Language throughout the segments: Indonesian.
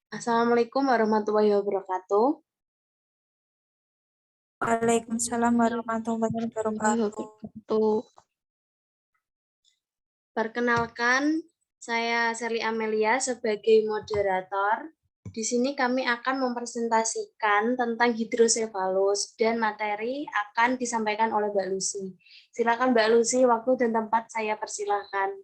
Assalamualaikum warahmatullahi wabarakatuh. Waalaikumsalam warahmatullahi wabarakatuh. Perkenalkan, saya Sherly Amelia sebagai moderator. Di sini kami akan mempresentasikan tentang hidrosefalus dan materi akan disampaikan oleh Mbak Lucy. Silakan Mbak Lucy, waktu dan tempat saya persilahkan.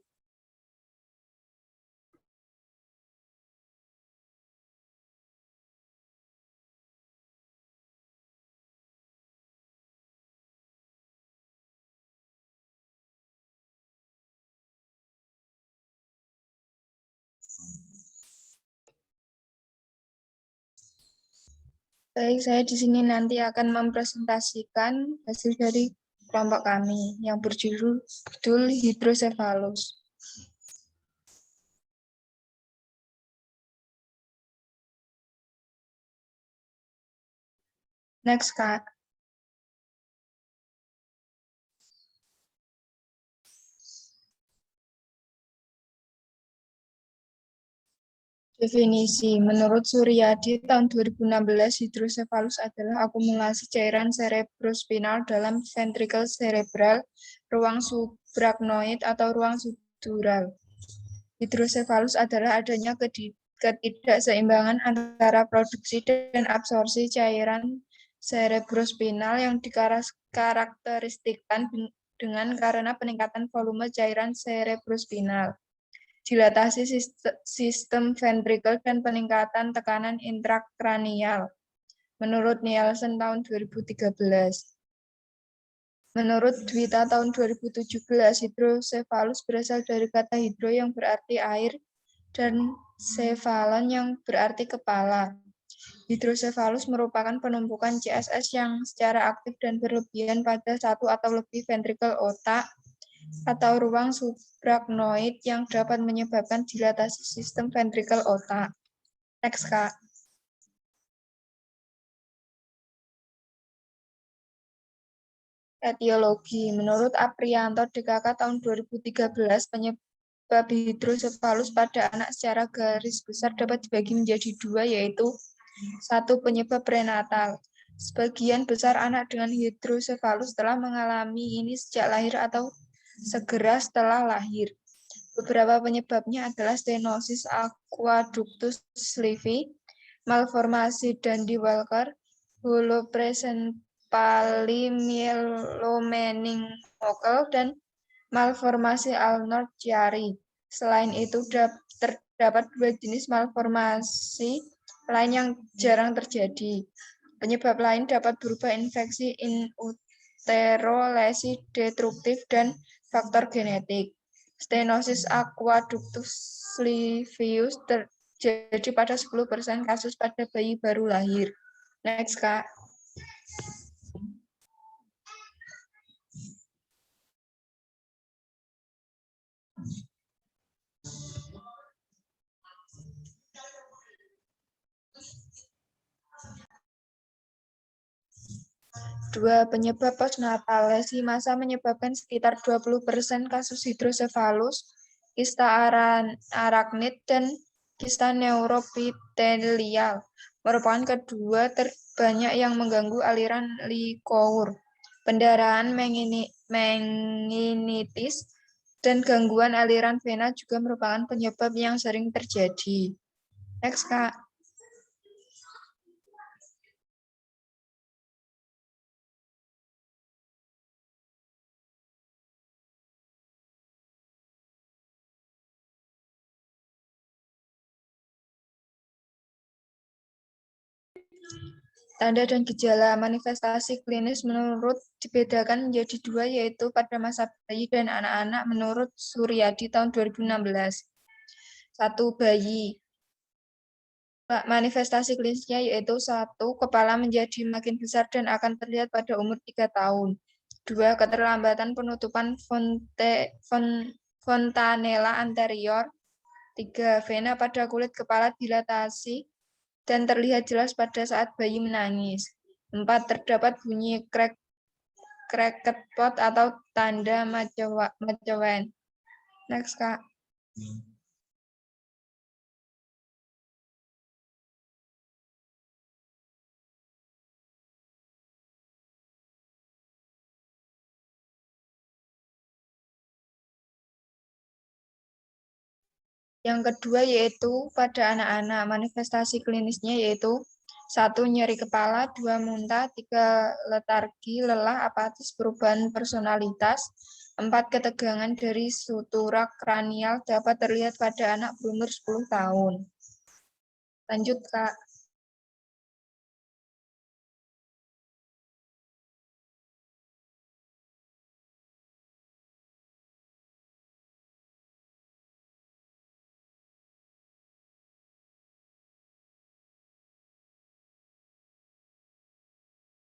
Baik, saya di sini nanti akan mempresentasikan hasil dari kelompok kami yang berjudul hidrosefalus. Next, Kak. Definisi, menurut Suryadi tahun 2016, hidrosefalus adalah akumulasi cairan cerebrospinal dalam ventrikel cerebral, ruang subarachnoid atau ruang subdural. Hidrosefalus adalah adanya ketidakseimbangan antara produksi dan absorpsi cairan cerebrospinal yang dikarakteristikkan dengan karena peningkatan volume cairan cerebrospinal, dilatasi sistem ventrikel, dan peningkatan tekanan intrakranial. Menurut Nielsen tahun 2013. Menurut Dwita tahun 2017, hidrosefalus berasal dari kata hidro yang berarti air dan cephalon yang berarti kepala. Hidrosefalus merupakan penumpukan CSF yang secara aktif dan berlebihan pada satu atau lebih ventrikel otak atau ruang subarachnoid yang dapat menyebabkan dilatasi sistem ventrikel otak. Next, Kak. Etiologi. Menurut Aprianto DKK tahun 2013, penyebab hidrosefalus pada anak secara garis besar dapat dibagi menjadi dua, yaitu satu, penyebab prenatal. Sebagian besar anak dengan hidrosefalus telah mengalami ini sejak lahir atau segera setelah lahir. Beberapa penyebabnya adalah stenosis aqueductus levi, malformasi Dandy-Walker, holoprosencephaly-myelomeningocele, dan malformasi Arnold-Chiari. Selain itu, terdapat dua jenis malformasi lain yang jarang terjadi. Penyebab lain dapat berupa infeksi in utero, lesi destruktif, dan faktor genetik. Stenosis aqueductus levius terjadi pada 10% kasus pada bayi baru lahir. Next, Kak. Dua, penyebab postnatal. Lesi masa menyebabkan sekitar 20% kasus hidrosefalus, kista arachnid, dan kista neuropitelial. Merupakan kedua terbanyak yang mengganggu aliran liquor. Pendarahan meninitis dan gangguan aliran vena juga merupakan penyebab yang sering terjadi. Next, Kak. Tanda dan gejala manifestasi klinis menurut dibedakan menjadi dua, yaitu pada masa bayi dan anak-anak menurut Suryadi tahun 2016. Satu, bayi. Manifestasi klinisnya yaitu satu, kepala menjadi makin besar dan akan terlihat pada umur 3 tahun. Dua, keterlambatan penutupan fontanella anterior. Tiga, vena pada kulit kepala dilatasi dan terlihat jelas pada saat bayi menangis. 4. Terdapat bunyi cracked pot atau tanda macewen. Next, Kak. Yang kedua yaitu pada anak-anak, manifestasi klinisnya yaitu 1. Nyeri kepala, 2. Muntah, 3. Letargi, lelah, apatis, perubahan personalitas, 4. Ketegangan dari sutura kranial dapat terlihat pada anak berumur 10 tahun. Lanjut, Kak.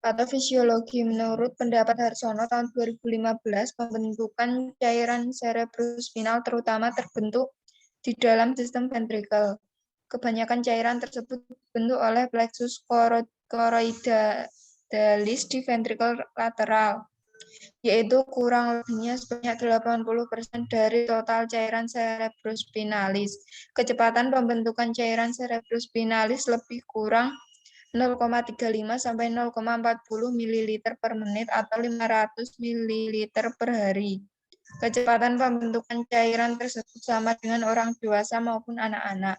Patofisiologi menurut pendapat Harsono tahun 2015, pembentukan cairan cerebrospinal terutama terbentuk di dalam sistem ventrikel. Kebanyakan cairan tersebut dibentuk oleh plexus choroidalis di ventrikel lateral, yaitu kurang lebihnya sebanyak 80% dari total cairan cerebrospinalis. Kecepatan pembentukan cairan cerebrospinalis lebih kurang 0,35 sampai 0,40 ml per menit atau 500 ml per hari. Kecepatan pembentukan cairan tersebut sama dengan orang dewasa maupun anak-anak.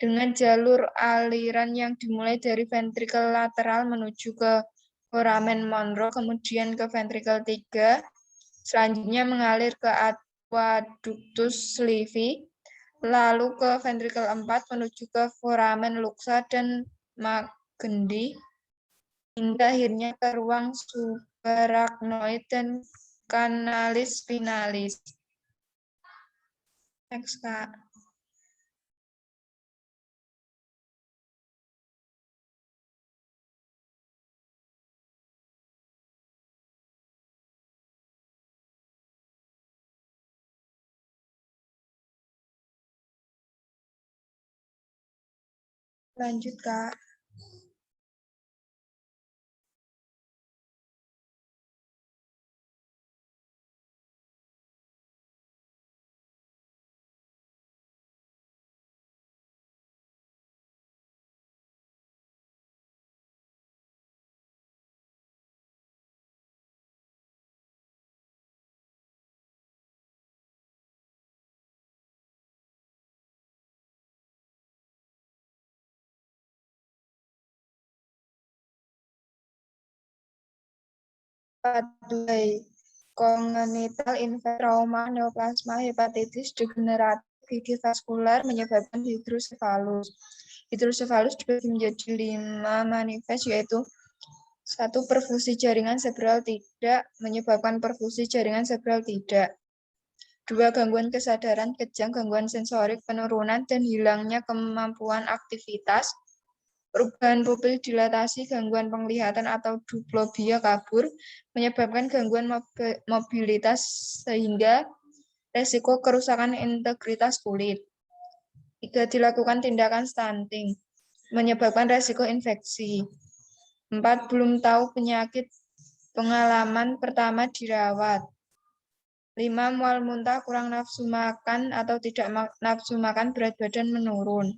Dengan jalur aliran yang dimulai dari ventrikel lateral menuju ke foramen Monro, kemudian ke ventrikel 3, selanjutnya mengalir ke aqueductus levi, lalu ke ventrikel 4 menuju ke foramen Luxa dan Magendie, hingga akhirnya ke ruang subarachnoid dan kanalis spinalis. Next, Kak. Lanjut, Kak. Pathway congenital infeksi trauma neoplasma hepatitis degeneratif gigi vaskular menyebabkan hidrosefalus. Hidrosefalus dibagi menjadi 5 manifest, yaitu 1. Perfusi jaringan sebral tidak menyebabkan perfusi jaringan sebral tidak. 2. Gangguan kesadaran kejang, gangguan sensorik, penurunan dan hilangnya kemampuan aktivitas. Perubahan pupil dilatasi, gangguan penglihatan atau diplopia kabur, menyebabkan gangguan mobilitas sehingga resiko kerusakan integritas kulit. 3. Dilakukan tindakan stunting, menyebabkan resiko infeksi. 4. Belum tahu penyakit, pengalaman pertama dirawat. 5. Mual muntah, kurang nafsu makan atau tidak nafsu makan, berat badan menurun.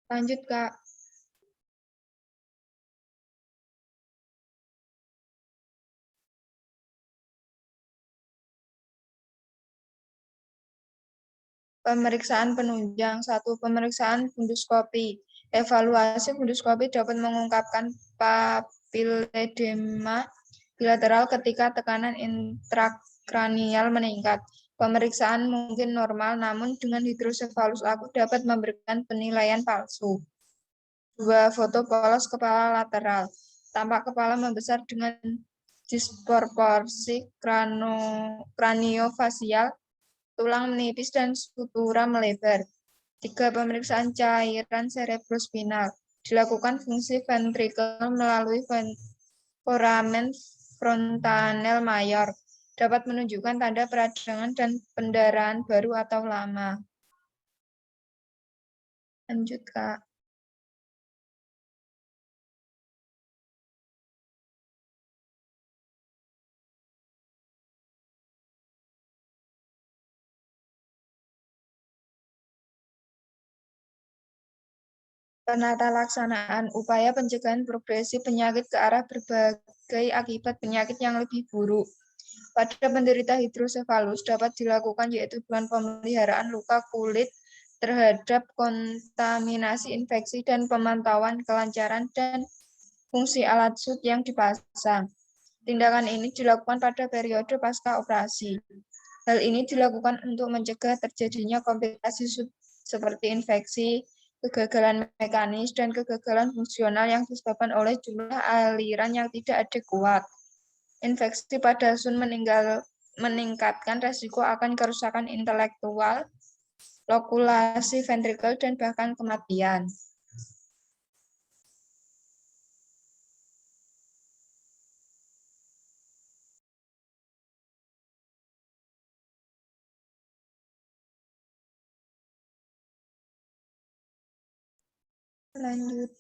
Lanjut, Kak. Pemeriksaan penunjang. 1. Pemeriksaan funduskopi. Evaluasi funduskopi dapat mengungkapkan papiledema bilateral ketika tekanan intrakranial meningkat. Pemeriksaan mungkin normal, namun dengan hidrosefalus akut dapat memberikan penilaian palsu. 2. Foto polos kepala lateral. Tampak kepala membesar dengan disproporsi kraniofasial, tulang menipis dan sutura melebar. 3. Pemeriksaan cairan cerebrospinal. Dilakukan fungsi ventrikel melalui foramen frontanel mayor. Dapat menunjukkan tanda peradangan dan pendarahan baru atau lama. Lanjut, Kak. Penata laksanaan upaya pencegahan progresi penyakit ke arah berbagai akibat penyakit yang lebih buruk. Pada penderita hidrosefalus dapat dilakukan yaitu dengan pemeliharaan luka kulit terhadap kontaminasi infeksi dan pemantauan kelancaran dan fungsi alat sut yang dipasang. Tindakan ini dilakukan pada periode pasca operasi. Hal ini dilakukan untuk mencegah terjadinya komplikasi seperti infeksi, kegagalan mekanis, dan kegagalan fungsional yang disebabkan oleh jumlah aliran yang tidak adekuat. Infeksi pada sun meningkatkan resiko akan kerusakan intelektual, lokulasi ventrikel, dan bahkan kematian. Lanjut.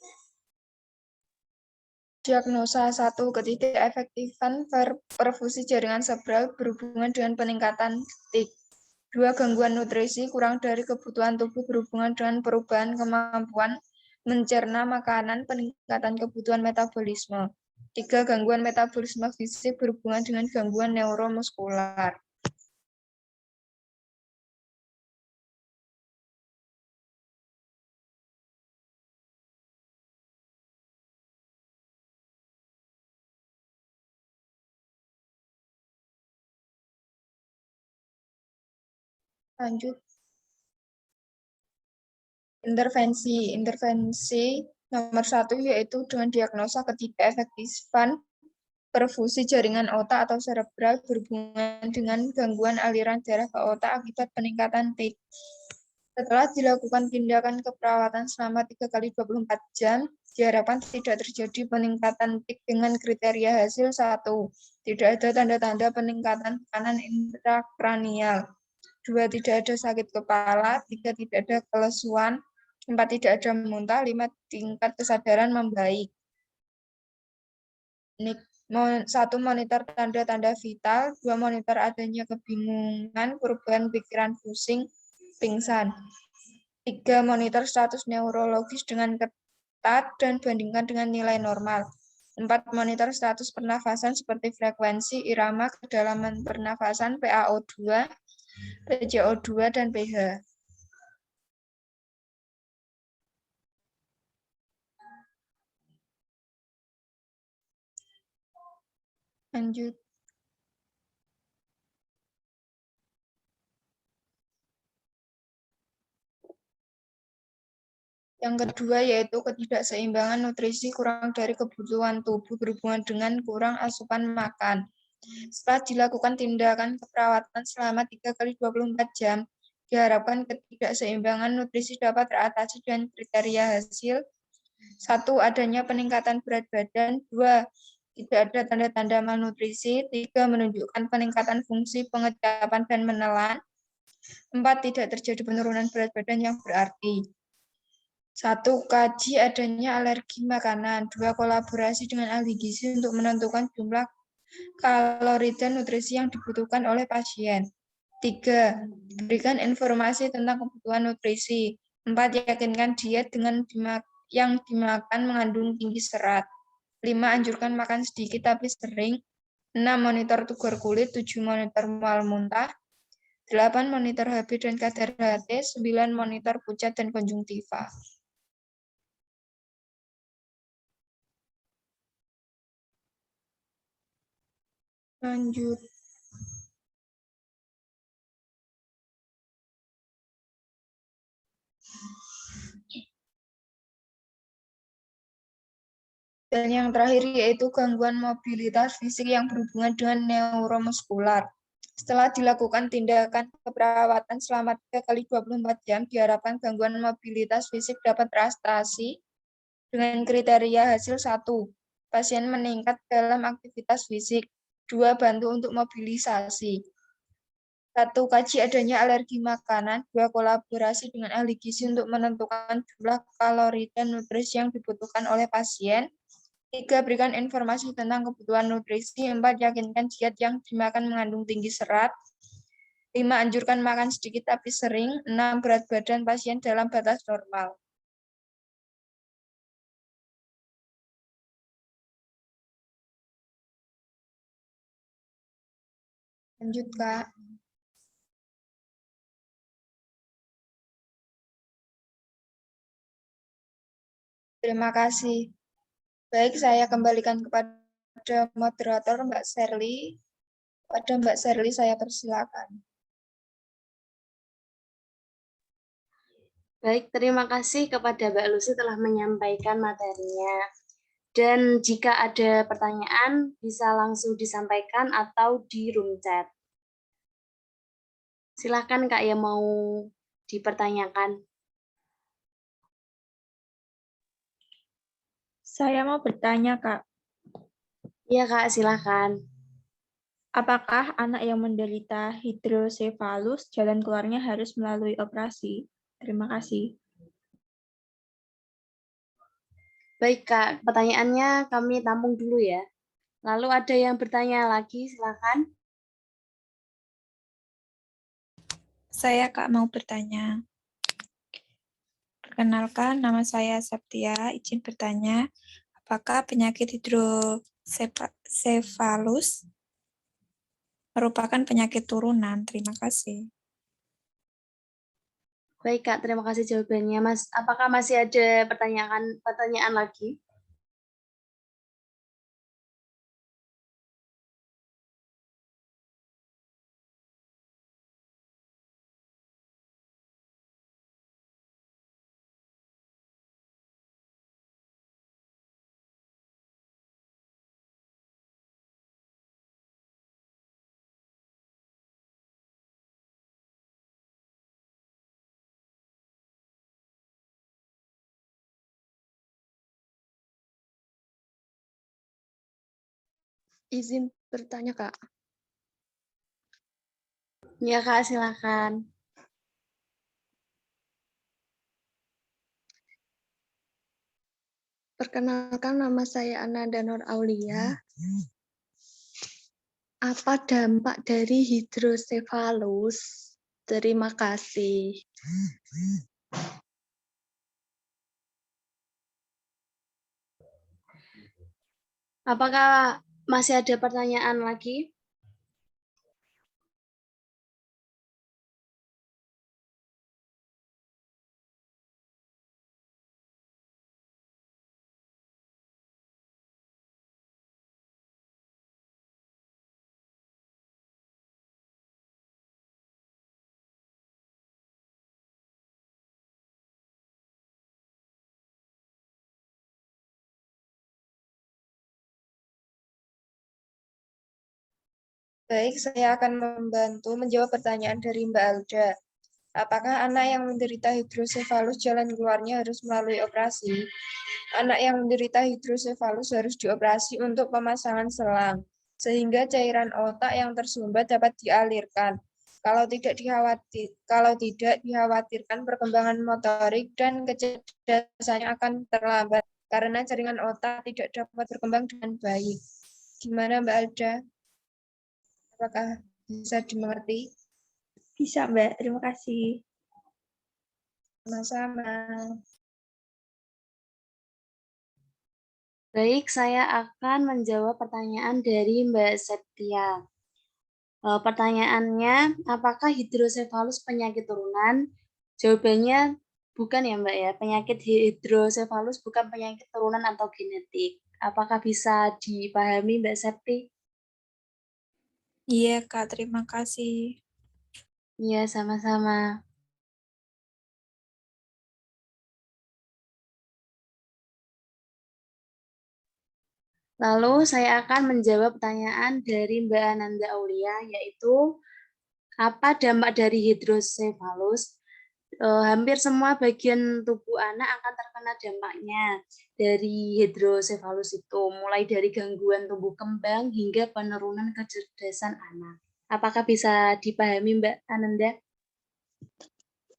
Diagnosa 1. Ketidakefektifan perfusi jaringan sebral berhubungan dengan peningkatan TIC. 2. Gangguan nutrisi kurang dari kebutuhan tubuh berhubungan dengan perubahan kemampuan mencerna makanan, peningkatan kebutuhan metabolisme. 3. Gangguan metabolisme fisik berhubungan dengan gangguan neuromuskular. Lanjut. Intervensi nomor 1 yaitu dengan diagnosa ketidakefektifan perfusi jaringan otak atau serebral berhubungan dengan gangguan aliran darah ke otak akibat peningkatan TIC. Setelah dilakukan tindakan keperawatan selama 3 kali 24 jam, diharapkan tidak terjadi peningkatan TIC dengan kriteria hasil 1. Tidak ada tanda-tanda peningkatan tekanan intrakranial. 2. Tidak ada sakit kepala. 3. Tidak ada kelesuan. 4. Tidak ada muntah. 5. Tingkat kesadaran membaik. 1. Monitor tanda-tanda vital. 2. Monitor adanya kebingungan, perubahan pikiran, pusing, pingsan. 3. Monitor status neurologis dengan ketat dan bandingkan dengan nilai normal. 4. Monitor status pernafasan seperti frekuensi, irama, kedalaman pernafasan, PaO2, PCO2, dan pH. Lanjut. Yang kedua yaitu ketidakseimbangan nutrisi kurang dari kebutuhan tubuh berhubungan dengan kurang asupan makan. Setelah dilakukan tindakan keperawatan selama 3 kali 24 jam, diharapkan ketidakseimbangan nutrisi dapat teratasi dengan kriteria hasil. 1. Adanya peningkatan berat badan. 2. Tidak ada tanda-tanda malnutrisi. 3. Menunjukkan peningkatan fungsi pengecapan dan menelan. 4. Tidak terjadi penurunan berat badan yang berarti. 1. Kaji adanya alergi makanan. 2. Kolaborasi dengan ahli gizi untuk menentukan jumlah kalori dan nutrisi yang dibutuhkan oleh pasien. 3. Berikan informasi tentang kebutuhan nutrisi. 4. Yakinkan diet dengan yang dimakan mengandung tinggi serat. 5. Anjurkan makan sedikit tapi sering. 6. Monitor tugur kulit. 7. Monitor mual muntah. 8. Monitor HB dan kadar HT. 9. Monitor pucat dan konjungtiva. Lanjut. Dan yang terakhir yaitu gangguan mobilitas fisik yang berhubungan dengan neuromuskular. Setelah dilakukan tindakan keperawatan selama 3 kali 24 jam, diharapkan gangguan mobilitas fisik dapat teratasi dengan kriteria hasil 1. Pasien meningkat dalam aktivitas fisik. 2. Bantu untuk mobilisasi. 1. Kaji adanya alergi makanan. 2. Kolaborasi dengan ahli gizi untuk menentukan jumlah kalori dan nutrisi yang dibutuhkan oleh pasien. 3. Berikan informasi tentang kebutuhan nutrisi. 4. Yakinkan diet yang dimakan mengandung tinggi serat. 5. Anjurkan makan sedikit tapi sering. 6. Berat badan pasien dalam batas normal. Lanjut, Kak. Terima kasih. Baik, saya kembalikan kepada moderator Mbak Sherly. Pada Mbak Sherly saya persilakan. Baik, terima kasih kepada Mbak Lucy telah menyampaikan materinya. Dan jika ada pertanyaan, bisa langsung disampaikan atau di room chat. Silakan Kak yang mau dipertanyakan. Saya mau bertanya, Kak. Iya Kak, silakan. Apakah anak yang menderita hidrosefalus jalan keluarnya harus melalui operasi? Terima kasih. Baik Kak, pertanyaannya kami tampung dulu ya. Lalu ada yang bertanya lagi, silakan. Saya Kak mau bertanya. Perkenalkan, nama saya Septia. Izin bertanya, apakah penyakit hidrosefalus merupakan penyakit turunan? Terima kasih. Baik Kak, terima kasih jawabannya. Mas, apakah masih ada pertanyaan lagi? Izin bertanya, Kak. Ya Kak, silakan. Perkenalkan, nama saya Ananda Nur Aulia. Apa dampak dari hidrosefalus? Terima kasih. Apakah masih ada pertanyaan lagi? Baik, saya akan membantu menjawab pertanyaan dari Mbak Alda. Apakah anak yang menderita hidrosefalus jalan keluarnya harus melalui operasi? Anak yang menderita hidrosefalus harus dioperasi untuk pemasangan selang, sehingga cairan otak yang tersumbat dapat dialirkan. Kalau tidak dikhawatirkan perkembangan motorik dan kecerdasannya akan terlambat karena jaringan otak tidak dapat berkembang dengan baik. Gimana Mbak Alda? Apakah bisa dimengerti? Bisa, Mbak. Terima kasih. Sama-sama. Baik, saya akan menjawab pertanyaan dari Mbak Septia. Pertanyaannya, apakah hidrosefalus penyakit turunan? Jawabannya bukan ya Mbak ya, penyakit hidrosefalus bukan penyakit turunan atau genetik. Apakah bisa dipahami Mbak Septi? Iya Kak, terima kasih. Iya, sama-sama. Lalu saya akan menjawab pertanyaan dari Mbak Ananda Aulia, yaitu apa dampak dari hidrosefalus? Hampir semua bagian tubuh anak akan terkena dampaknya dari hidrosefalus itu, mulai dari gangguan tumbuh kembang hingga penurunan kecerdasan anak. Apakah bisa dipahami Mbak Ananda?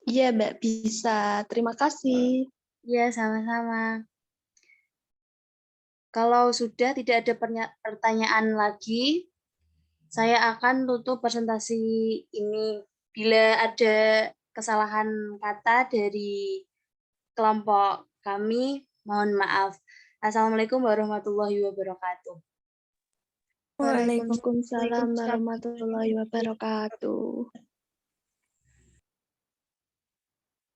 Iya, Mbak, bisa. Terima kasih. Iya, sama-sama. Kalau sudah tidak ada pertanyaan lagi, saya akan tutup presentasi ini. Bila ada kesalahan kata dari kelompok kami, mohon maaf. Assalamualaikum warahmatullahi wabarakatuh. Waalaikumsalam. Waalaikumsalam warahmatullahi wabarakatuh.